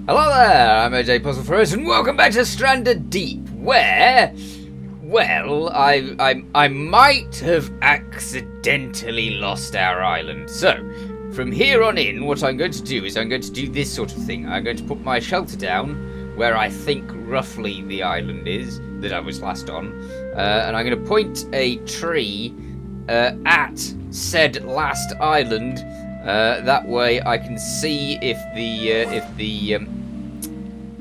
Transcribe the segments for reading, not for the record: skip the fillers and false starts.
Hello there, I'm AJ PuzzleFerret, and welcome back to Stranded Deep, where, well, I might have accidentally lost our island. So, from here on in, what I'm going to do is I'm going to do this sort of thing. I'm going to put my shelter down where I think roughly the island is that I was last on, and I'm going to point a tree at said last island. That way I can see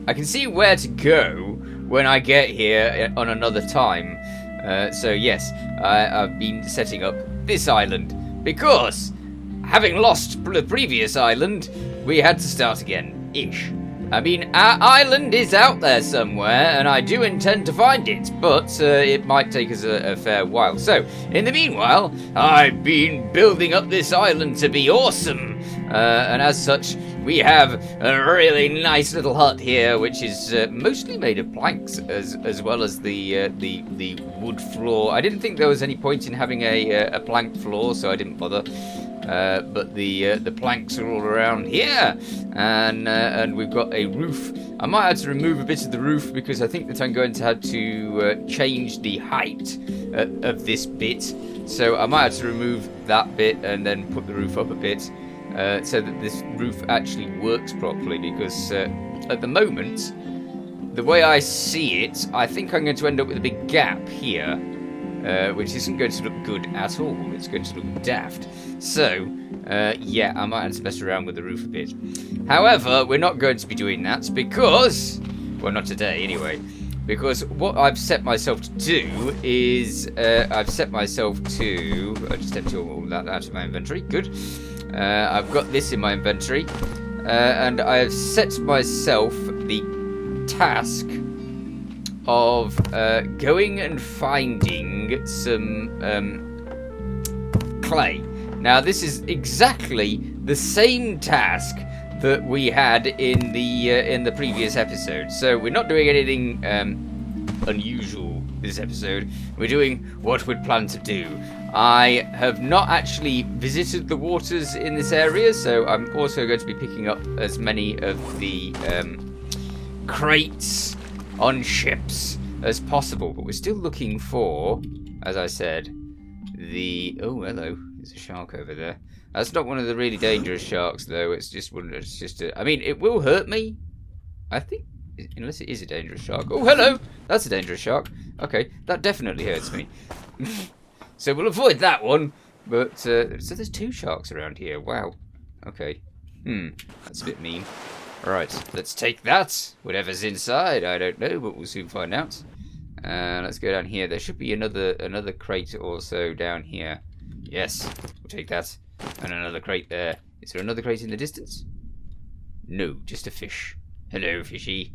I can see where to go when I get here on another time. So yes, I've been setting up this island because, having lost the previous island, we had to start again-ish. I mean, our island is out there somewhere, and I do intend to find it, but it might take us a fair while. So, in the meanwhile, I've been building up this island to be awesome, and as such, we have a really nice little hut here, which is mostly made of planks, as well as the wood floor. I didn't think there was any point in having a planked floor, so I didn't bother. But the planks are all around here, and we've got a roof. I might have to remove a bit of the roof because I think that I'm going to have to change the height of this bit. So I might have to remove that bit and then put the roof up a bit so that this roof actually works properly, because at the moment, the way I see it, I think I'm going to end up with a big gap here, which isn't going to look good at all. It's going to look daft. So, yeah, I might have to mess around with the roof a bit. However, we're not going to be doing that because, well, not today anyway, because what I've set myself to do is, I've set myself to, I just empty all that out of my inventory, good. I've got this in my inventory, and I have set myself the task of going and finding some clay. Now, this is exactly the same task that we had in the previous episode. So we're not doing anything unusual this episode. We're doing what we'd planned to do. I have not actually visited the waters in this area, so I'm also going to be picking up as many of the crates on ships as possible. But we're still looking for, as I said, oh, hello. There's a shark over there. That's not one of the really dangerous sharks, though. It's just one. It's just I mean, it will hurt me, I think, unless it is a dangerous shark. Oh, hello. That's a dangerous shark. Okay, that definitely hurts me. So we'll avoid that one. But so there's two sharks around here. Wow. Okay. That's a bit mean. Right, let's take that. Whatever's inside, I don't know, but we'll soon find out. Let's go down here. There should be another crate or so down here. Yes, we'll take that. And another crate there. Is there another crate in the distance? No, just a fish. Hello, fishy.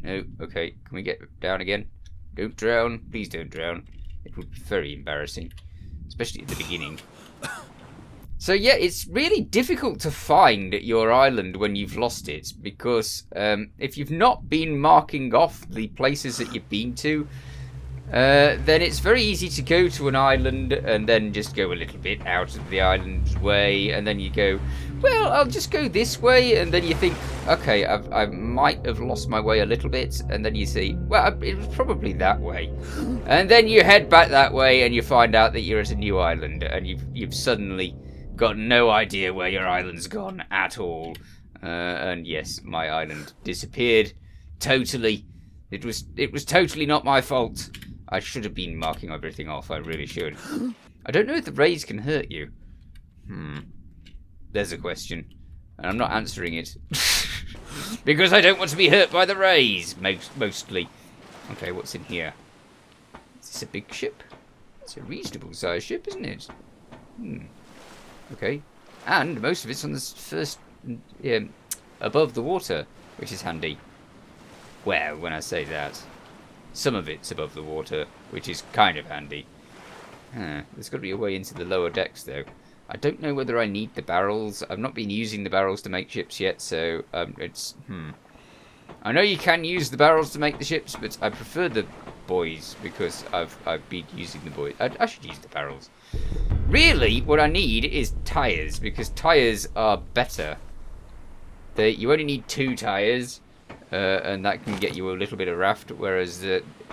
No, okay. Can we get down again? Don't drown. Please don't drown. It would be very embarrassing, especially at the beginning. So yeah, it's really difficult to find your island when you've lost it, because if you've not been marking off the places that you've been to, then it's very easy to go to an island and then just go a little bit out of the island's way, and then you go, well, I'll just go this way, and then you think, okay, I might have lost my way a little bit, and then you see, well, it was probably that way, and then you head back that way, and you find out that you're at a new island, and you've suddenly got no idea where your island's gone at all. And yes, my island disappeared totally. It was totally not my fault. I should have been marking everything off. I really should. I don't know if the rays can hurt you. There's a question, and I'm not answering it because I don't want to be hurt by the rays. Mostly. Okay, what's in here? Is this a big ship? It's a reasonable sized ship, isn't it? Okay, and most of it's on the first, above the water, which is handy. Well, when I say that, some of it's above the water, which is kind of handy. There's got to be a way into the lower decks, though. I don't know whether I need the barrels. I've not been using the barrels to make ships yet, so I know you can use the barrels to make the ships, but I prefer the buoys because I've been using the buoys. I should use the barrels. Really, what I need is tyres, because tyres are better. You only need 2 tyres, and that can get you a little bit of raft, whereas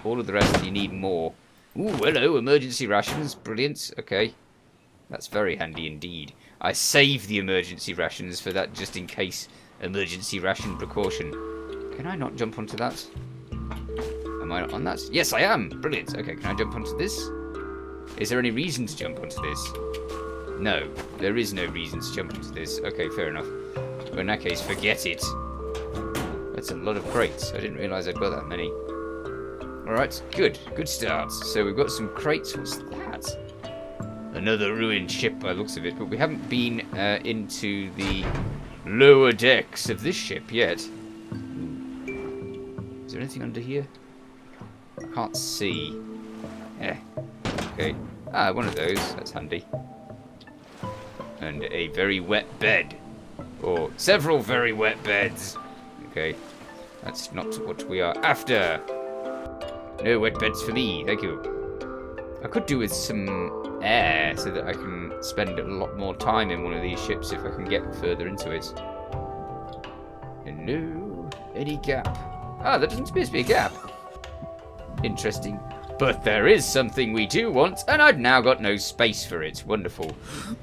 all of the rest you need more. Ooh, hello, emergency rations. Brilliant. Okay. That's very handy indeed. I save the emergency rations for that just in case emergency ration precaution. Can I not jump onto that? Am I not on that? Yes, I am. Brilliant. Okay, can I jump onto this? Is there any reason to jump onto this? No, there is no reason to jump onto this. Okay, fair enough. Well, in that case, forget it. That's a lot of crates. I didn't realise I'd got that many. Alright, good. Good start. So we've got some crates. What's that? Another ruined ship by the looks of it. But we haven't been into the lower decks of this ship yet. Ooh. Is there anything under here? I can't see. Okay. Ah, one of those. That's handy. And a very wet bed. Or several very wet beds. Okay. That's not what we are after. No wet beds for me. Thank you. I could do with some air so that I can spend a lot more time in one of these ships if I can get further into it. Hello? Any gap? Ah, there doesn't appear to be a gap. Interesting. But there is something we do want, and I've now got no space for it. Wonderful.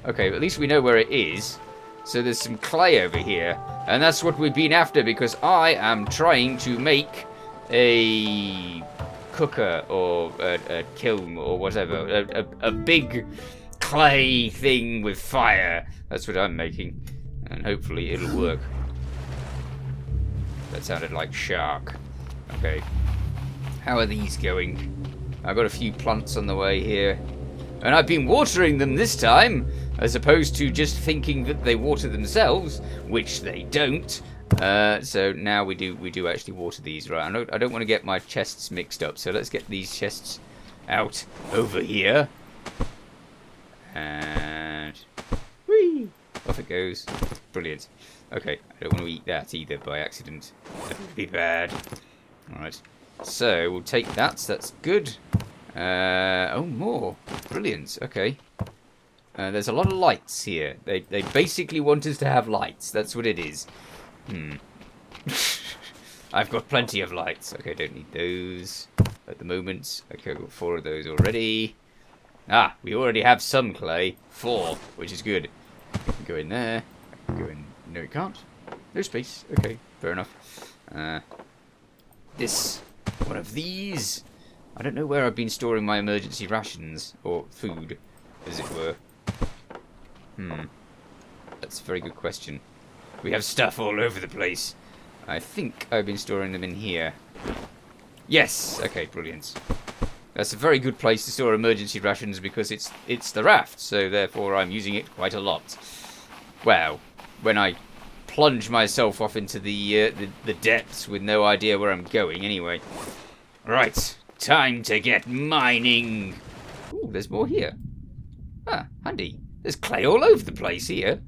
Okay, at least we know where it is. So there's some clay over here, and that's what we've been after because I am trying to make a cooker or a kiln or whatever. A big clay thing with fire. That's what I'm making, and hopefully it'll work. That sounded like shark. Okay. How are these going? I've got a few plants on the way here. And I've been watering them this time, as opposed to just thinking that they water themselves, which they don't. So now we do actually water these. Right, I don't want to get my chests mixed up, so let's get these chests out over here. And whee! Off it goes. Brilliant. Okay, I don't want to eat that either by accident. That would be bad. Alright. So, we'll take that. That's good. Oh, more. Brilliant. Okay. There's a lot of lights here. They basically want us to have lights. That's what it is. I've got plenty of lights. Okay, don't need those at the moment. Okay, I've got 4 of those already. Ah, we already have some clay. 4, which is good. I can go in there. I can go in... No, it can't. No space. Okay, fair enough. This... One of these. I don't know where I've been storing my emergency rations, or food, as it were. That's a very good question. We have stuff all over the place. I think I've been storing them in here. Yes! Okay, brilliant. That's a very good place to store emergency rations because it's the raft, so therefore I'm using it quite a lot. Well, when I plunge myself off into the depths with no idea where I'm going anyway. Right, time to get mining. Ooh, there's more here. Ah, handy. There's clay all over the place here.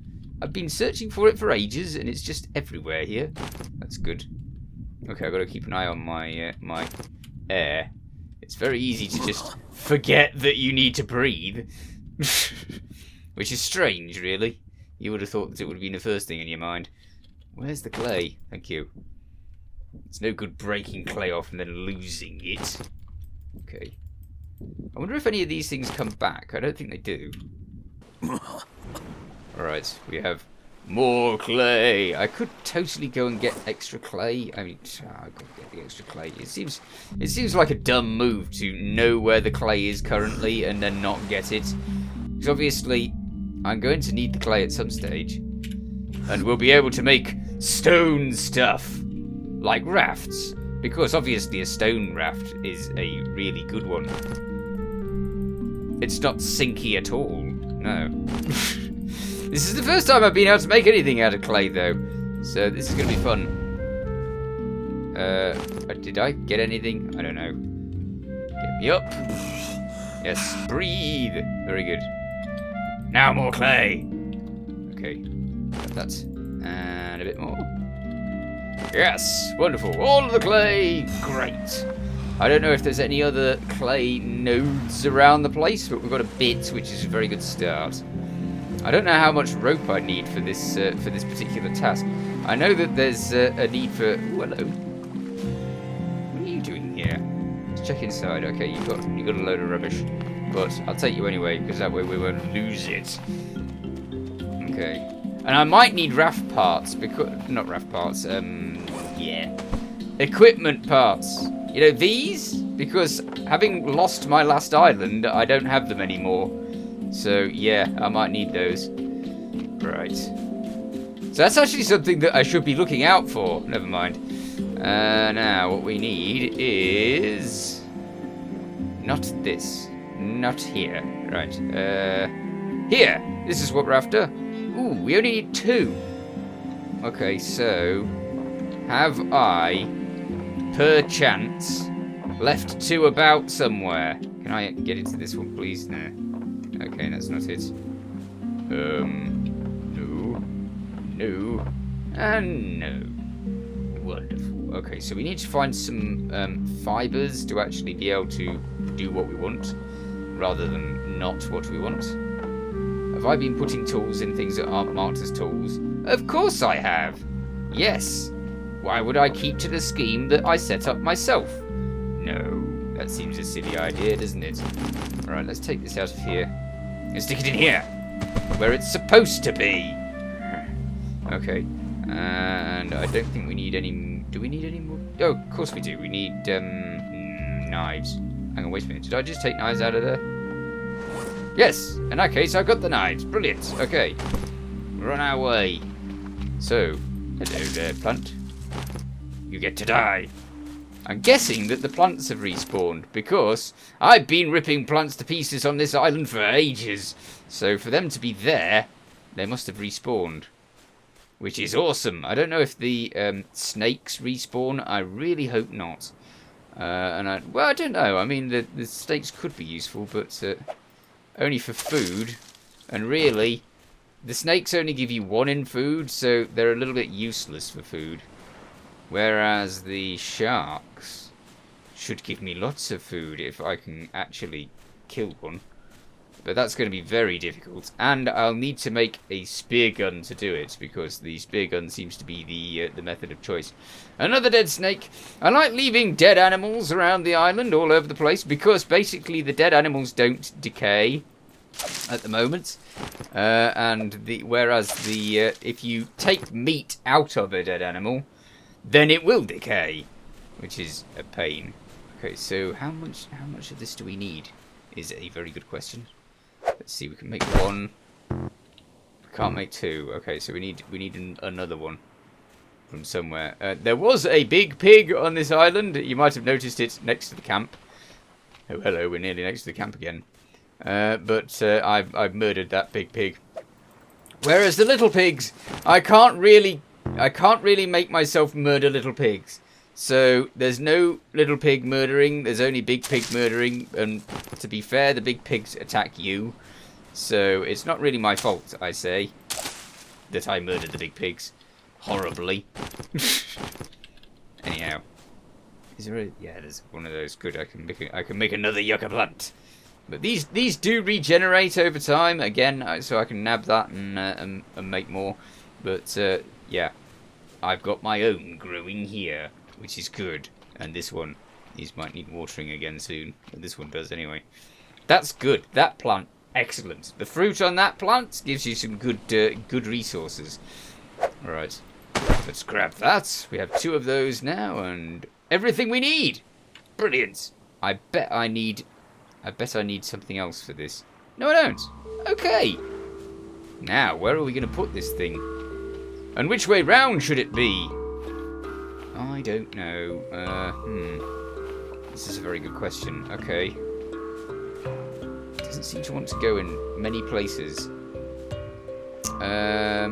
I've been searching for it for ages and it's just everywhere here. That's good. Okay, I've got to keep an eye on my my air. It's very easy to just forget that you need to breathe. Which is strange, really. You would have thought that it would have been the first thing in your mind. Where's the clay? Thank you. It's no good breaking clay off and then losing it. Okay. I wonder if any of these things come back. I don't think they do. Alright, we have more clay. I could totally go and get extra clay. I mean, I've got to get the extra clay. It seems like a dumb move to know where the clay is currently and then not get it. Because obviously... I'm going to need the clay at some stage. And we'll be able to make stone stuff. Like rafts. Because obviously a stone raft is a really good one. It's not sinky at all. No. This is the first time I've been able to make anything out of clay though. So this is going to be fun. Did I get anything? I don't know. Get me up. Yes, breathe. Very good. Now more clay. Okay, got that. And a bit more. Yes, wonderful. All of the clay. Great. I don't know if there's any other clay nodes around the place, but we've got a bit, which is a very good start. I don't know how much rope I need for this particular task. I know that there's a need for... Ooh, hello. you doing here? Let's check inside. Okay, you got a load of rubbish, but I'll take you anyway because that way we won't lose it. Okay, and I might need raft parts because not raft parts. Yeah, equipment parts. You know these because having lost my last island, I don't have them anymore. So yeah, I might need those. Right. So that's actually something that I should be looking out for. Never mind. Now, what we need is... not this. Not here. Right. Here. This is what we're after. Ooh, we only need 2. Okay, so... have I, per chance, left 2 about somewhere? Can I get into this one, please? No. Okay, that's not it. No. No. And no. Wonderful. Okay, so we need to find some fibers to actually be able to do what we want, rather than not what we want. Have I been putting tools in things that aren't marked as tools? Of course I have. Yes. Why would I keep to the scheme that I set up myself? No. That seems a silly idea, doesn't it? Alright, let's take this out of here. And stick it in here. Where it's supposed to be. Okay. And I don't think we need any... do we need any more? Oh, of course we do. We need knives. Hang on, wait a minute. Did I just take knives out of there? Yes. In that case, I've got the knives. Brilliant. Okay. We're on our way. So, hello there, plant. You get to die. I'm guessing that the plants have respawned because I've been ripping plants to pieces on this island for ages. So for them to be there, they must have respawned. Which is awesome. I don't know if the snakes respawn. I really hope not. Well, I don't know. I mean, the snakes could be useful, but only for food. And really, the snakes only give you 1 in food, so they're a little bit useless for food. Whereas the sharks should give me lots of food if I can actually kill one. But that's going to be very difficult. And I'll need to make a spear gun to do it, because the spear gun seems to be the method of choice. Another dead snake. I like leaving dead animals around the island all over the place, because basically the dead animals don't decay at the moment. Whereas if you take meat out of a dead animal, then it will decay, which is a pain. Okay, so how much of this do we need? Is a very good question. Let's see, we can make 1. We can't make 2. Okay, so we need another one from somewhere. There was a big pig on this island. You might have noticed it next to the camp. Oh, hello, we're nearly next to the camp again. But I've murdered that big pig. Whereas the little pigs, I can't really make myself murder little pigs. So there's no little pig murdering, there's only big pig murdering, and to be fair, the big pigs attack you. So it's not really my fault, I say, that I murdered the big pigs horribly. Anyhow, is there a... yeah, there's one of those. Good, I can make another yucca plant. But these do regenerate over time again, so I can nab that and make more. But yeah, I've got my own growing here, which is good. And this one, these might need watering again soon. But this one does anyway. That's good. That plant, excellent. The fruit on that plant gives you some good resources. All right, let's grab that. We have 2 of those now, and everything we need. Brilliant. I bet I need something else for this. No, I don't. Okay. Now, where are we going to put this thing? And which way round should it be? I don't know. This is a very good question. Okay. Doesn't seem to want to go in many places. How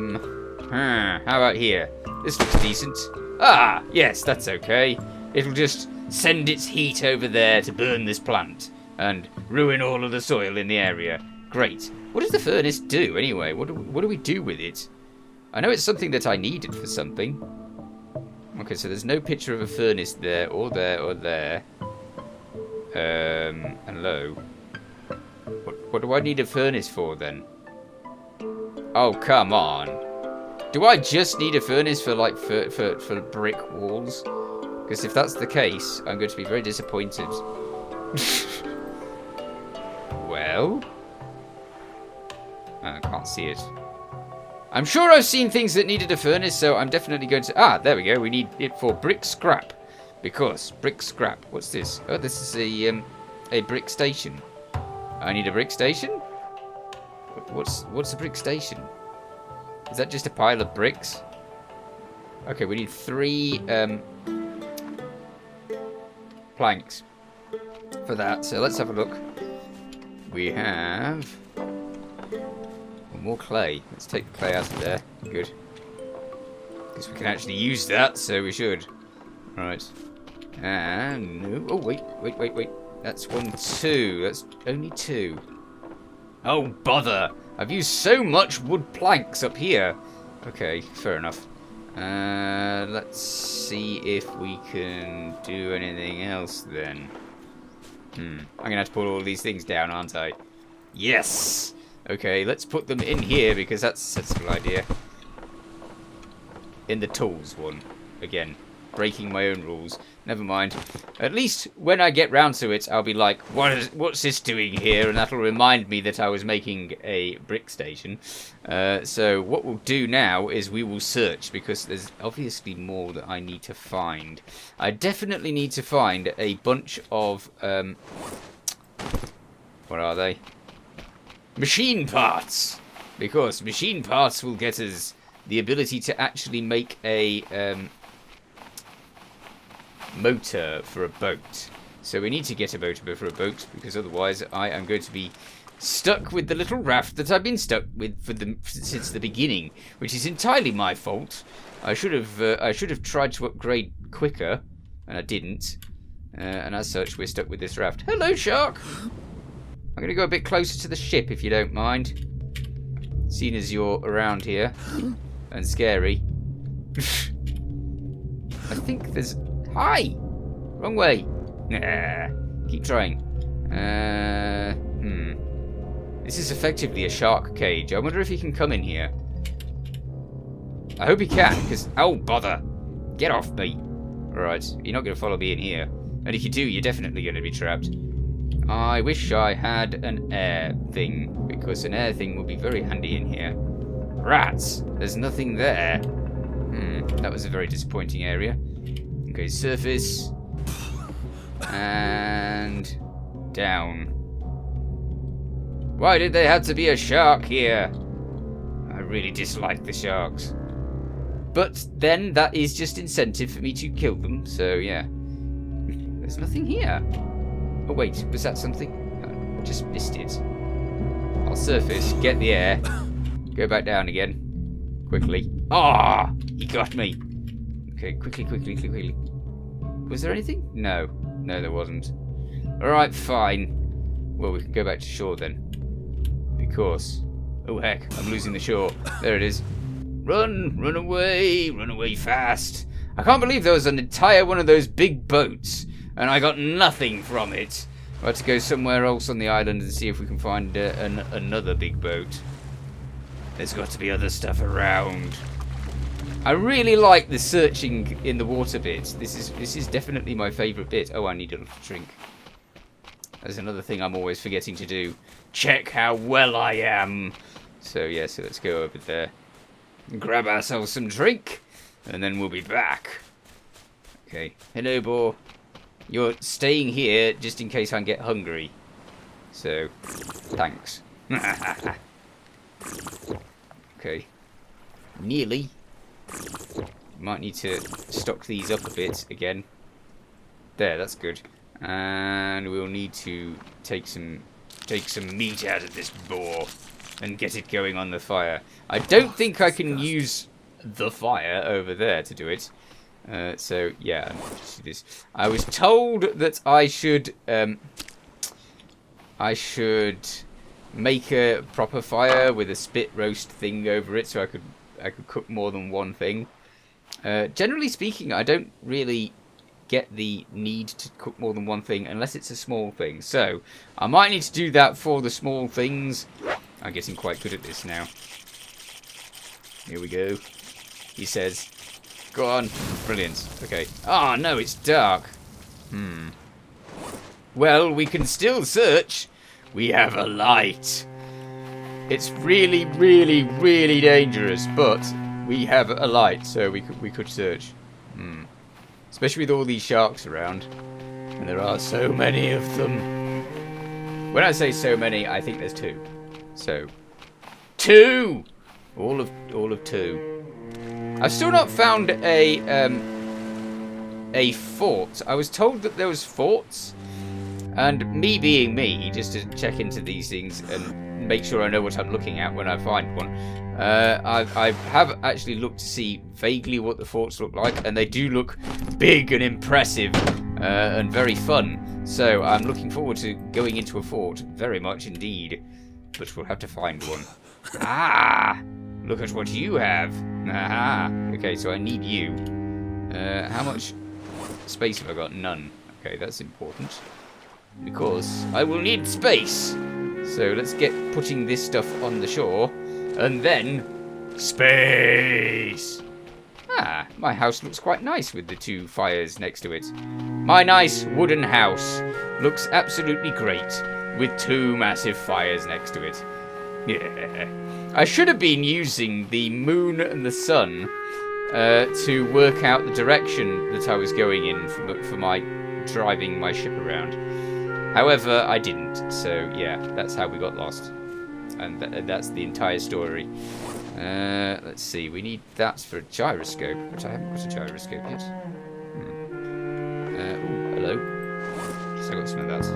about here? This looks decent. Ah, yes, that's okay. It'll just send its heat over there to burn this plant and ruin all of the soil in the area. Great. What does the furnace do anyway? What do we do with it? I know it's something that I needed for something. Okay, so there's no picture of a furnace there, or there, or there. Hello. What do I need a furnace for then? Oh, come on. Do I just need a furnace for like for brick walls? Because if that's the case, I'm going to be very disappointed. Well? I can't see it. I'm sure I've seen things that needed a furnace, so I'm definitely going to... Ah, there we go. We need it for brick scrap. Because brick scrap. What's this? Oh, this is a brick station. I need a brick station? What's a brick station? Is that just a pile of bricks? Okay, we need 3 planks for that. So let's have a look. We have more clay. Let's take the clay out of there. Good. Because we can actually use that, so we should. Right. And no. Oh, wait. That's 1, 2. That's only 2. Oh, bother. I've used so much wood planks up here. Okay, fair enough. Let's see if we can do anything else then. I'm going to have to put all these things down, aren't I? Yes! Okay, let's put them in here because that's a sensible idea. In the tools one. Again, breaking my own rules. Never mind. At least when I get round to it, I'll be like, what's this doing here? And that'll remind me that I was making a brick station. So what we'll do now is we will search because there's obviously more that I need to find. I definitely need to find a bunch of... what are they? Machine parts! Because machine parts will get us the ability to actually make a... motor for a boat. So we need to get a motor for a boat because otherwise I am going to be stuck with the little raft that I've been stuck with since the beginning, which is entirely my fault. I should have tried to upgrade quicker, and I didn't. And as such, we're stuck with this raft. Hello, shark. I'm going to go a bit closer to the ship if you don't mind, seeing as you're around here and scary. I think there's... Hi! Wrong way. Nah. Keep trying. This is effectively a shark cage. I wonder if he can come in here. I hope he can, because... Oh, bother. Get off me. Alright, you're not going to follow me in here. And if you do, you're definitely going to be trapped. I wish I had an air thing, because an air thing would be very handy in here. Rats! There's nothing there. That was a very disappointing area. Okay, surface. And... down. Why did there have to be a shark here? I really dislike the sharks. But then that is just incentive for me to kill them, so yeah. There's nothing here. Oh wait, was that something? I just missed it. I'll surface, get the air, go back down again. Quickly. Ah! He got me. Okay, quickly. Was there anything? No, there wasn't. Alright, fine. Well, we can go back to shore then. Because... oh heck, I'm losing the shore. There it is. Run away fast. I can't believe there was an entire one of those big boats, and I got nothing from it. I have to go somewhere else on the island and see if we can find another big boat. There's got to be other stuff around. I really like the searching in the water bit. This is definitely my favourite bit. Oh, I need a little drink. That's another thing I'm always forgetting to do. Check how well I am. So yeah, so let's go over there. Grab ourselves some drink, and then we'll be back. Okay. Hello, Boar. You're staying here just in case I get hungry. So, thanks. Okay. Nearly. Might need to stock these up a bit again. There, that's good. And we'll need to take some meat out of this boar and get it going on the fire. I don't think I can use the fire over there to do it. So yeah, I'm just do this. I was told that I should make a proper fire with a spit roast thing over it, so I could cook more than one thing. Generally speaking, I don't really get the need to cook more than one thing unless it's a small thing. So I might need to do that for the small things. I'm getting quite good at this now. Here we go. He says, Go on. Brilliant. Okay. Oh, no, it's dark. Well, we can still search. We have a light. It's really, really, really dangerous, but we have a light, so we could search. Especially with all these sharks around. And there are so many of them. When I say so many, I think there's 2. So, 2! All of 2. I've still not found a fort. I was told that there was forts, and me being me, just to check into these things and make sure I know what I'm looking at when I find one. I have actually looked to see vaguely what the forts look like, and they do look big and impressive and very fun. So I'm looking forward to going into a fort, very much indeed. But we'll have to find one. Ah! Look at what you have. Aha! Okay, so I need you. How much space have I got? None. Okay, that's important. Because I will need space. So let's get putting this stuff on the shore. And then, space! Ah, my house looks quite nice with the 2 fires next to it. My nice wooden house looks absolutely great with 2 massive fires next to it. Yeah. I should have been using the moon and the sun to work out the direction that I was going in for my driving my ship around. However, I didn't. So, yeah, that's how we got lost. And that's the entire story. Let's see. We need that for a gyroscope, which I haven't got a gyroscope yet. Ooh, hello. So I got some of that.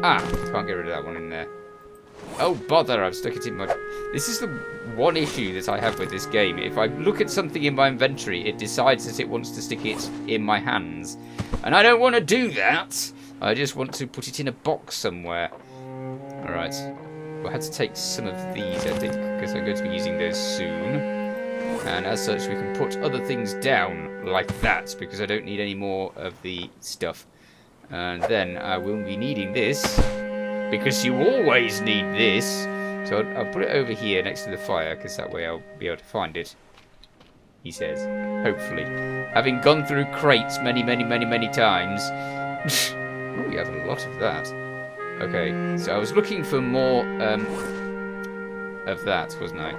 Ah, can't get rid of that one in there. Oh, bother. I've stuck it in my... This is the one issue that I have with this game. If I look at something in my inventory, it decides that it wants to stick it in my hands. And I don't want to do that. I just want to put it in a box somewhere. Alright. Well, I had to take some of these, I think, because I'm going to be using those soon. And as such, we can put other things down like that, because I don't need any more of the stuff. And then I will be needing this, because you always need this. So I'll put it over here next to the fire, because that way I'll be able to find it. He says, hopefully. Having gone through crates many, many, many, many times. Oh, we have a lot of that. Okay, so I was looking for more of that, wasn't I?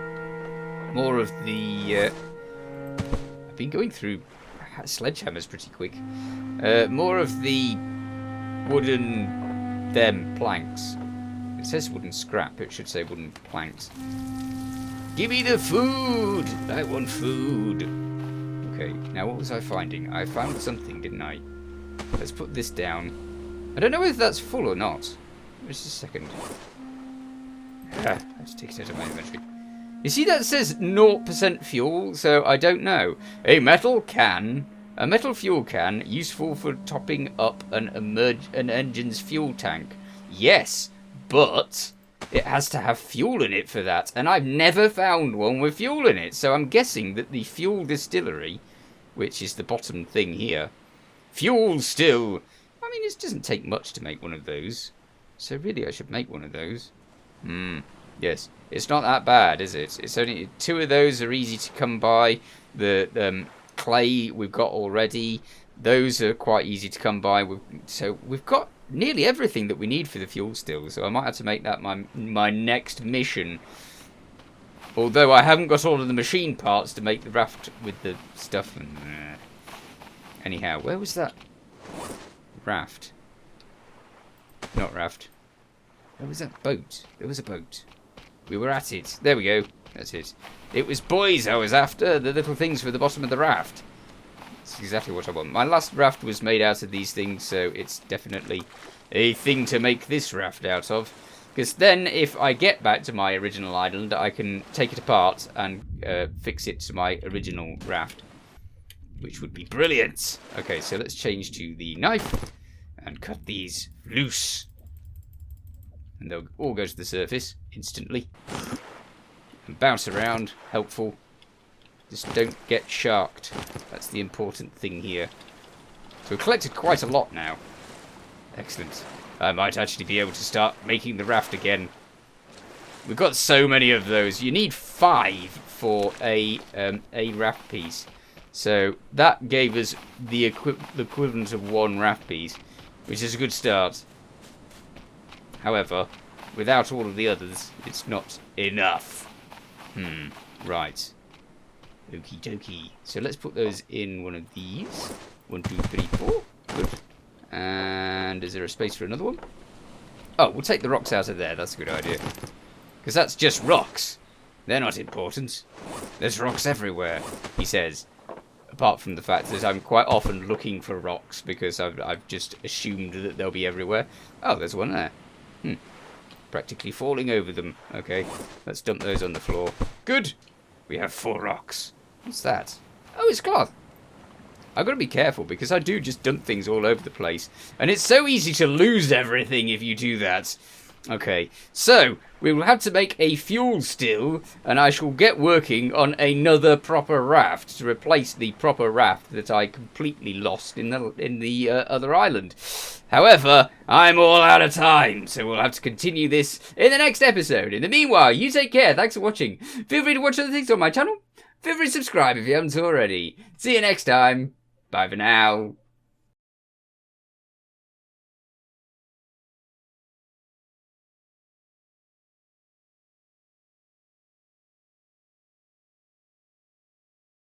More of the... I've been going through sledgehammers pretty quick. More of the wooden planks. It says wooden scrap, it should say wooden planks. Give me the food! I want food! Okay, now what was I finding? I found something, didn't I? Let's put this down. I don't know if that's full or not. Just a second. Let's take it out of my inventory. You see that says 0% fuel, so I don't know. A metal fuel can, useful for topping up an engine's fuel tank. Yes, but it has to have fuel in it for that, and I've never found one with fuel in it, so I'm guessing that the fuel distillery, which is the bottom thing here, fuel still... I mean, it doesn't take much to make one of those. So really, I should make one of those. Yes. It's not that bad, is it? It's only 2 of those are easy to come by. The clay we've got already. Those are quite easy to come by. So we've got nearly everything that we need for the fuel still. So I might have to make that my next mission. Although I haven't got all of the machine parts to make the raft with the stuff. Anyhow, where was that raft? Not raft. Where was that boat? There was a boat. We were at it. There we go. That's it. It was buoys I was after. The little things for the bottom of the raft. That's exactly what I want. My last raft was made out of these things, so it's definitely a thing to make this raft out of. Because then, if I get back to my original island, I can take it apart and fix it to my original raft. Which would be brilliant. Okay, so let's change to the knife and cut these loose. And they'll all go to the surface instantly. And bounce around. Helpful. Just don't get sharked. That's the important thing here. So we've collected quite a lot now. Excellent. I might actually be able to start making the raft again. We've got so many of those. You need 5 for a raft piece. So that gave us the equivalent of 1 raft piece, which is a good start. However, without all of the others, it's not enough. Right. Okie dokie. So let's put those in one of these. 1, 2, 3, 4. Good. And is there a space for another one? Oh, we'll take the rocks out of there. That's a good idea. Because that's just rocks. They're not important. There's rocks everywhere, he says. Apart from the fact that I'm quite often looking for rocks because I've just assumed that they'll be everywhere. Oh, there's one there. Practically falling over them. Okay, let's dump those on the floor. Good. We have 4 rocks. What's that? Oh, it's cloth. I've got to be careful because I do just dump things all over the place. And it's so easy to lose everything if you do that. Okay, so we will have to make a fuel still, and I shall get working on another proper raft to replace the proper raft that I completely lost in the other island. However, I'm all out of time, so we'll have to continue this in the next episode. In the meanwhile, you take care. Thanks for watching. Feel free to watch other things on my channel. Feel free to subscribe if you haven't already. See you next time. Bye for now.